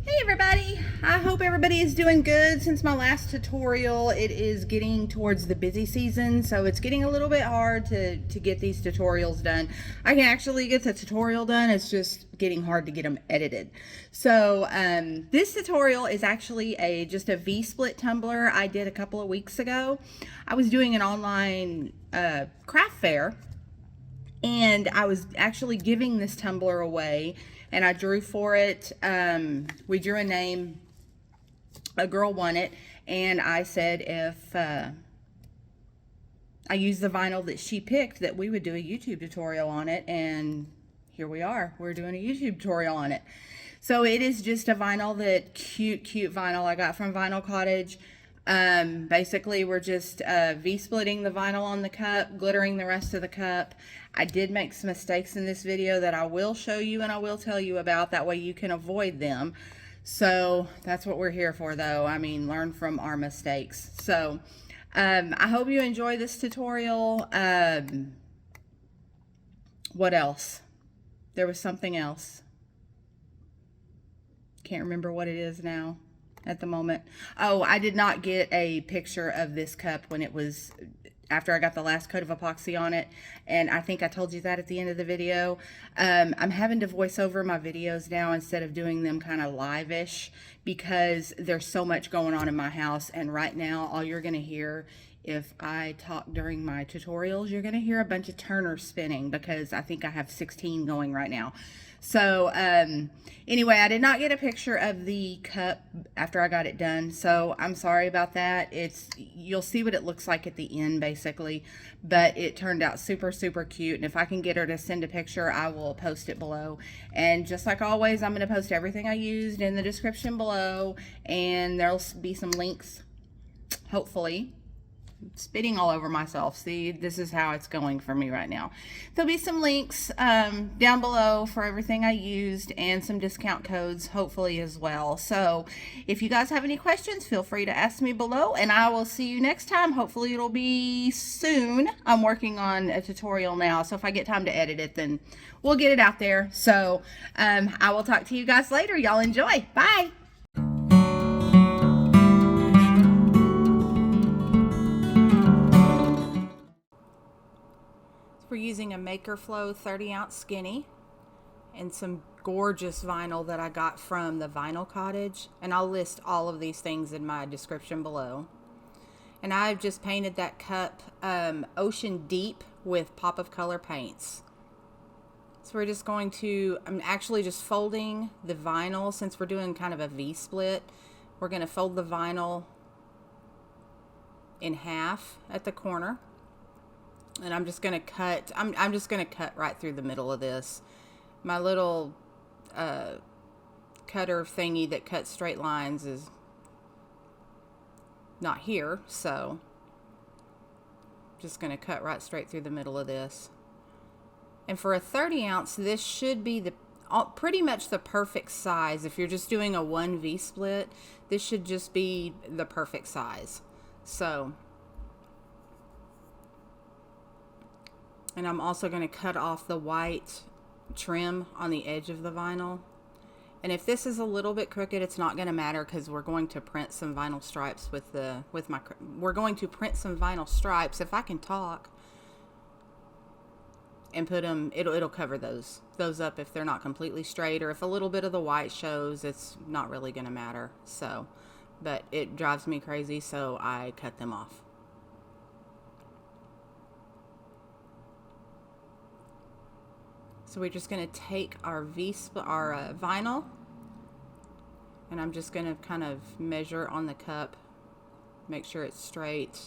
Hey everybody, I hope everybody is doing good. Since my last tutorial, it is getting towards the busy season, so it's getting a little bit hard to get these tutorials done. I can actually get the tutorial done, it's just getting hard to get them edited. So this tutorial is actually just a V-split tumbler I did a couple of weeks ago. I was doing an online craft fair, and I was actually giving this tumbler away, and I drew for it. We drew a name, a girl won it, and I said if I used the vinyl that she picked, that we would do a YouTube tutorial on it, and here we are. We're doing a YouTube tutorial on it. So it is just a vinyl, that cute vinyl I got from Vinyl Cottage. Basically we're just V-splitting the vinyl on the cup, glittering the rest of the cup. I did make some mistakes in this video that I will show you and I will tell you about, that way you can avoid them. So that's what we're here for, though. I mean, learn from our mistakes. So I hope you enjoy this tutorial. What else? There was something else. Can't remember what it is now at the moment. Oh, I did not get a picture of this cup when it was after I got the last coat of epoxy on it, and I think I told you that at the end of the video. I'm having to voice over my videos now instead of doing them kind of live-ish, because there's so much going on in my house, and right now all you're going to hear, if I talk during my tutorials, you're going to hear a bunch of turners spinning, because I think I have 16 going right now. So anyway, I did not get a picture of the cup after I got it done, so I'm sorry about that. You'll see what it looks like at the end, basically, but it turned out super cute, and if I can get her to send a picture, I will post it below. And just like always, I'm going to post everything I used in the description below, and there'll be some links, hopefully. Spitting all over myself. See, this is how it's going for me right now. There'll be some links down below for everything I used, and some discount codes hopefully as well. So if you guys have any questions, feel free to ask me below, and I will see you next time. Hopefully it'll be soon. I'm working on a tutorial now, so if I get time to edit it, then we'll get it out there. So I will talk to you guys later. Y'all enjoy. Bye. We're using a MakerFlo 30-ounce skinny and some gorgeous vinyl that I got from the Vinyl Cottage, and I'll list all of these things in my description below. And I've just painted that cup ocean deep with pop of color paints. So we're just going to, I'm actually just folding the vinyl, since we're doing kind of a V-split. We're going to fold the vinyl in half at the corner. And I'm just going to cut, I'm just going to cut right through the middle of this. My little cutter thingy that cuts straight lines is not here, so just going to cut right straight through the middle of this. And for a 30 ounce, this should be pretty much the perfect size. If you're just doing a 1V split, this should just be the perfect size. So, and I'm also going to cut off the white trim on the edge of the vinyl. And if this is a little bit crooked, it's not going to matter, because we're going to print some vinyl stripes we're going to print some vinyl stripes, if I can talk, and put them, it'll cover those up if they're not completely straight, or if a little bit of the white shows, it's not really going to matter. So, but it drives me crazy, so I cut them off. So we're just going to take our vinyl, and I'm just going to kind of measure on the cup, make sure it's straight.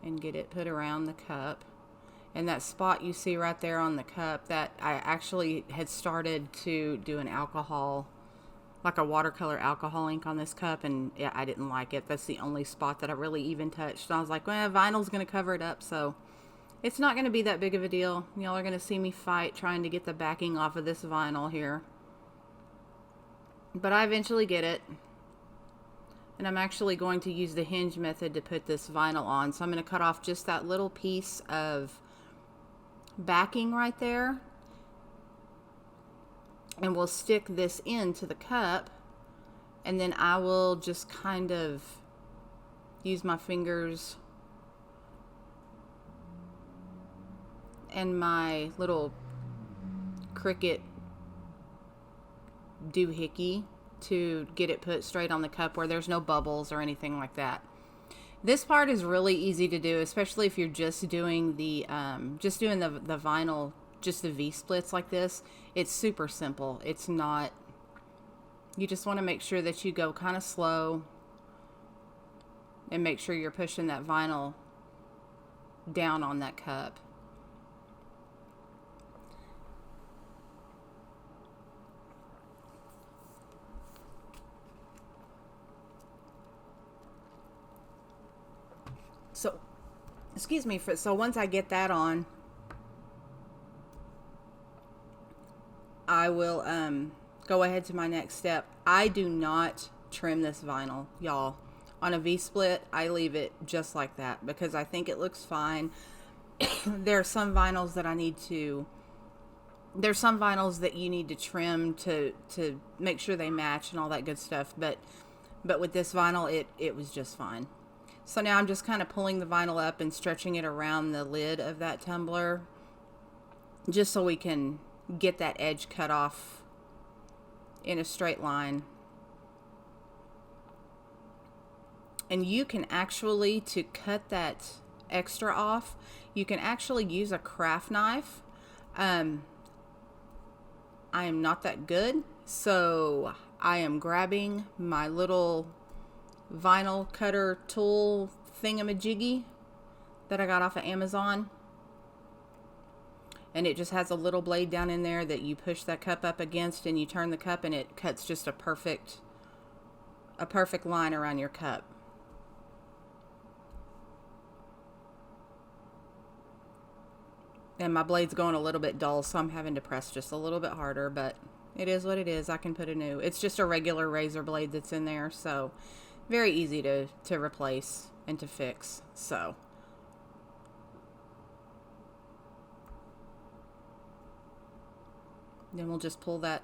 And get it put around the cup. And that spot you see right there on the cup, that I actually had started to do an alcohol, like a watercolor alcohol ink on this cup, and yeah, I didn't like it. That's the only spot that I really even touched. And I was like, well, vinyl's going to cover it up, so it's not going to be that big of a deal. Y'all are going to see me fight trying to get the backing off of this vinyl here. But I eventually get it. And I'm actually going to use the hinge method to put this vinyl on. So I'm going to cut off just that little piece of backing right there. And we'll stick this into the cup. And then I will just kind of use my fingers and my little Cricut doohickey to get it put straight on the cup where there's no bubbles or anything like that. This part is really easy to do, especially if you're just doing the vinyl, just the V-splits like this. It's super simple. It's not, you just want to make sure that you go kind of slow and make sure you're pushing that vinyl down on that cup. So, excuse me, so once I get that on, I will go ahead to my next step. I do not trim this vinyl, y'all. On a V-split, I leave it just like that because I think it looks fine. There are some vinyls that there's some vinyls that you need to trim to make sure they match and all that good stuff, but with this vinyl, it was just fine. So now I'm just kind of pulling the vinyl up and stretching it around the lid of that tumbler just so we can get that edge cut off in a straight line. And you can actually, to cut that extra off, you can actually use a craft knife. I am not that good, so I am grabbing my little vinyl cutter tool thingamajiggy that I got off of Amazon, and it just has a little blade down in there that you push that cup up against and you turn the cup and it cuts just a perfect line around your cup. And my blade's going a little bit dull, so I'm having to press just a little bit harder, but it is what it is. I can put a new, it's just a regular razor blade that's in there, so very easy to replace and to fix. So then we'll just pull that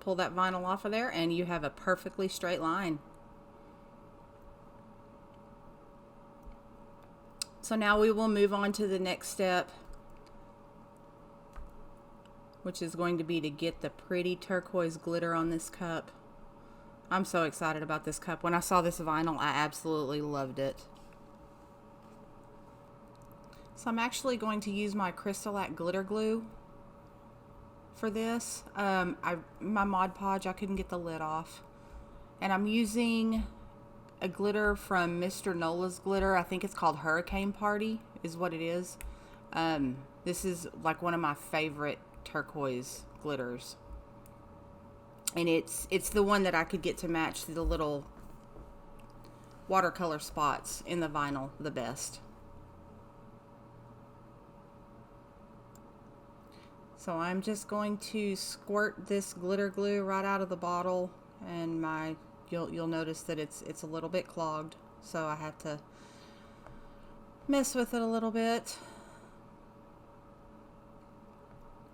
vinyl off of there and you have a perfectly straight line. So now we will move on to the next step, which is going to be to get the pretty turquoise glitter on this cup. I'm so excited about this cup. When I saw this vinyl, I absolutely loved it. So I'm actually going to use my Crystalac glitter glue for this. My Mod Podge, I couldn't get the lid off. And I'm using a glitter from Mr. Nola's glitter. I think it's called Hurricane Party is what it is. This is like one of my favorite turquoise glitters. And it's the one that I could get to match the little watercolor spots in the vinyl the best. So I'm just going to squirt this glitter glue right out of the bottle, and you'll notice that it's a little bit clogged, so I have to mess with it a little bit.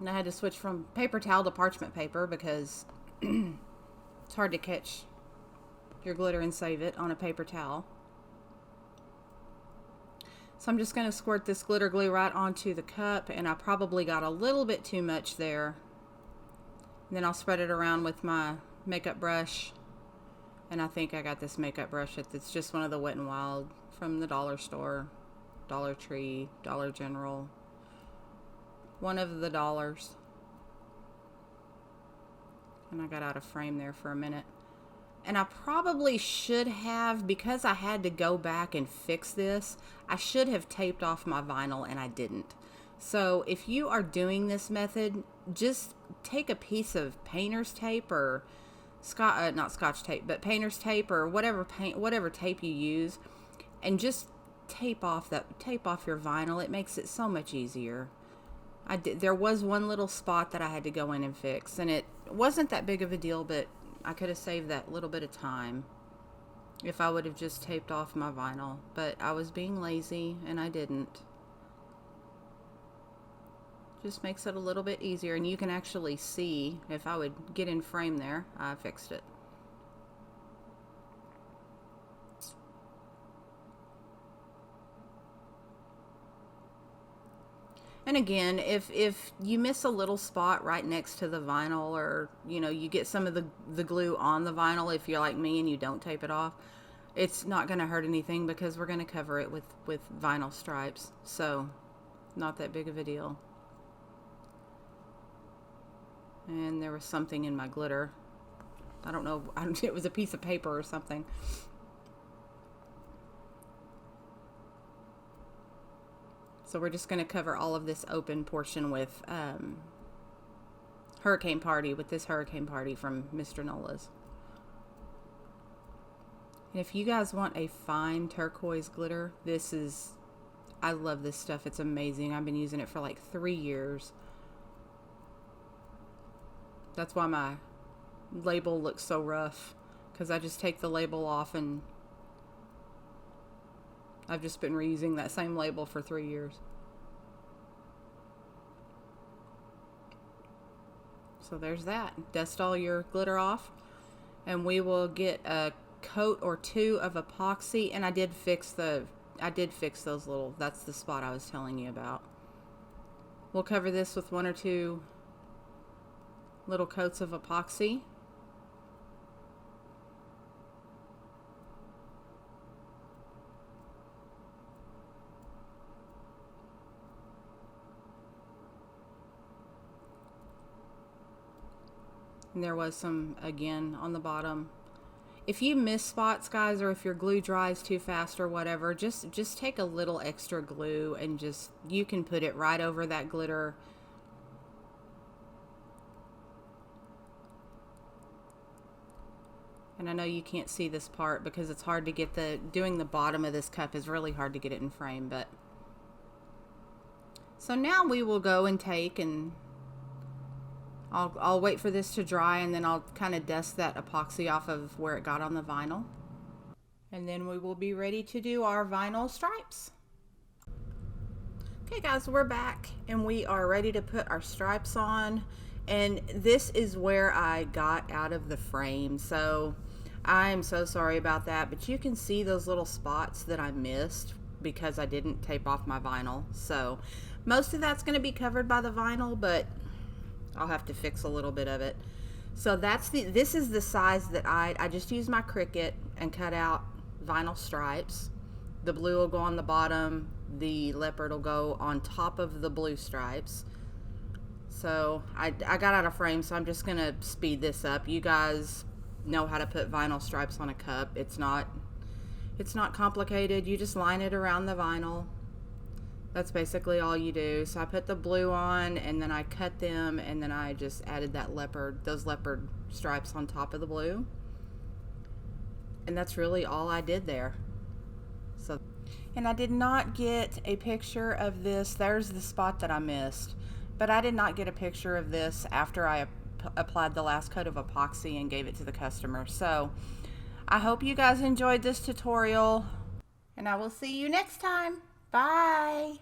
And I had to switch from paper towel to parchment paper because it's hard to catch your glitter and save it on a paper towel. So I'm just going to squirt this glitter glue right onto the cup, and I probably got a little bit too much there. And then I'll spread it around with my makeup brush, and I think I got this makeup brush. It's just one of the Wet n Wild from the dollar store, Dollar Tree, Dollar General, one of the dollars. And I got out of frame there for a minute. And I probably should have, because I had to go back and fix this, I should have taped off my vinyl, and I didn't. So if you are doing this method, just take a piece of painter's tape or not scotch tape, but painter's tape or whatever tape you use, and just tape off your vinyl. It makes it so much easier. There was one little spot that I had to go in and fix, and it wasn't that big of a deal, but I could have saved that little bit of time. if I would have just taped off my vinyl, but I was being lazy and I didn't. Just makes it a little bit easier, and you can actually see if I would get in frame there. I fixed it. And again, if you miss a little spot right next to the vinyl, or you know, you get some of the glue on the vinyl, if you're like me and you don't tape it off, it's not going to hurt anything because we're going to cover it with vinyl stripes, so not that big of a deal. And there was something in my glitter. I don't know, it was a piece of paper or something. So we're just going to cover all of this open portion with Hurricane Party, with this Hurricane Party from Mr. Nola's. And if you guys want a fine turquoise glitter, this is, I love this stuff. It's amazing. I've been using it for like 3 years. That's why my label looks so rough, because I just take the label off, and I've just been reusing that same label for 3 years. So there's that. Dust all your glitter off, and we will get a coat or two of epoxy. And I did fix those little, that's the spot I was telling you about. We'll cover this with 1 or 2 little coats of epoxy. And there was some again on the bottom. If you miss spots, guys, or if your glue dries too fast or whatever, just take a little extra glue and you can put it right over that glitter. And I know you can't see this part because it's hard to get doing the bottom of this cup is really hard to get it in frame, but. So now we will go and take, and I'll wait for this to dry, and then I'll kind of dust that epoxy off of where it got on the vinyl. And then we will be ready to do our vinyl stripes. Okay guys, we're back and we are ready to put our stripes on. And this is where I got out of the frame. So I'm so sorry about that, but you can see those little spots that I missed because I didn't tape off my vinyl. So most of that's going to be covered by the vinyl, but I'll have to fix a little bit of it. So this is the size that I just used my Cricut and cut out vinyl stripes. The blue will go on the bottom, the leopard will go on top of the blue stripes. So I got out of frame, so I'm just gonna speed this up. You guys know how to put vinyl stripes on a cup. It's not complicated. You just line it around the vinyl. That's basically all you do. So I put the blue on, and then I cut them, and then I just added those leopard stripes on top of the blue. And that's really all I did there. So, and I did not get a picture of this. There's the spot that I missed. But I did not get a picture of this after I applied the last coat of epoxy and gave it to the customer. So I hope you guys enjoyed this tutorial, and I will see you next time. Bye.